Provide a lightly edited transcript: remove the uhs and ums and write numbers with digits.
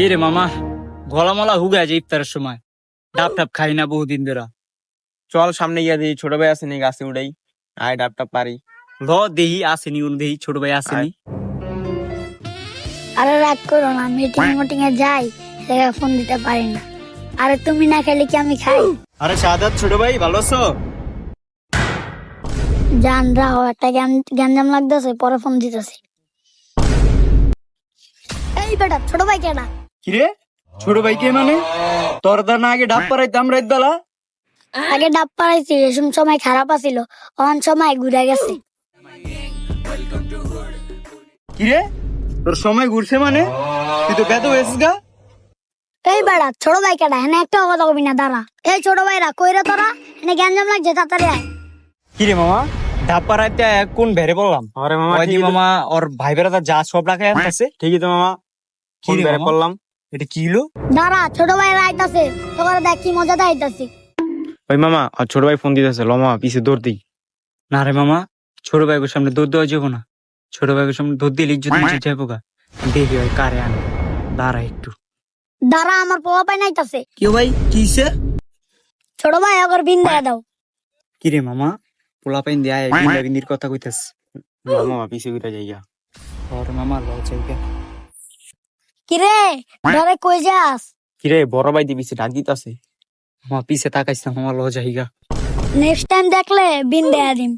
এ রে মামা, গলা মলা হুগা যায় ইফতারের সময়। ডাব টাব খাই না বহুদিন ধরে। চল সামনে গিয়ে দিই, ছোট ভাই আসেনি, গাছে উড়াই, আয় ডাবটা পারি। ল দেহি আসেনি, উন দেহি ছোট ভাই আসেনি। আরে রাগ করো না, মিটিং এ যাই, সেটা ফোন দিতে পারি না। আরে তুমি না খেলে কি আমি খাই? আরে সাদাত ছোট ভাই, ভালো আছো? জান রাও, একটা গ্যাঞ্জাম লাগতেছে, পরে ফোন দিতেছে। এই বেটা, ছোট ভাই কেনা? কিরে ছোট ভাই কে মানে? তোর দা না আগে ডাব পারাইতাম রাইত বেলা। আগে ডাব পাড়াইছি, এসব সময় খারাপ আছিল, অন সময় ঘুরে গেছে। কিরে তোর সময় ঘুরছে মানে? তুই তো বেদ হয়েছিস গা। এই বেটা, ছোট ভাই কেনা? এনে একটা কথা কবি না, দাঁড়া। এই ছোট ভাইরা কইরা তোরা, এনে গ্যাঞ্জাম লাগছে, তাড়াতাড়ি আয়। কিরে মামা, ডাব পারাইতে কোন বেড়ে বললাম? আরে মামা, ওই দি মামা ওর ভাই বেড়াটা যা সব রাখে আনতেছে। ঠিকই তো মামা, কি রে বেড়ে মামা? পড়লাম। এটা কি হলো? দাঁড়া, ছোট ভাইরা আইতাছে, তোরা দেখ কি মজা দেখাইতাছি। ওই মামা, আর ছোট ভাই ফোন দিতেছে, ল মামা পিছে দৌড় দিই। না রে মামা, ছোট ভাইয়ের সামনে দৌড় দেওয়া যাবো না। ছোট ভাইয়ের সামনে দৌড় দিলে ইজ্জত নিচে যাবো গা। দেখি ভাই কারে আনে, দাঁড়া একটু। দাঁড়া, আমার পোলা পাই নাইতাছে। কেউ ভাই কিসে? ছোট ভাই আগর বিন দেয়া দাও। কিরে মামা, পোলা পাইন দিয়ে আয়, বিন্দা বিন্দির কথা কইতাস। ল মামা পিছে ঘুরে যাইয়া। ওর মামা ল চাইকে। কিরে ধরে কই যাস? কিরে বড় ভাই দি পিছে ডাক দিতাছে। মামা পিছে তাকাইস না, মামা ল যাইগা। নেক্সট টাইম দেখলে বিন দেয়া দিম।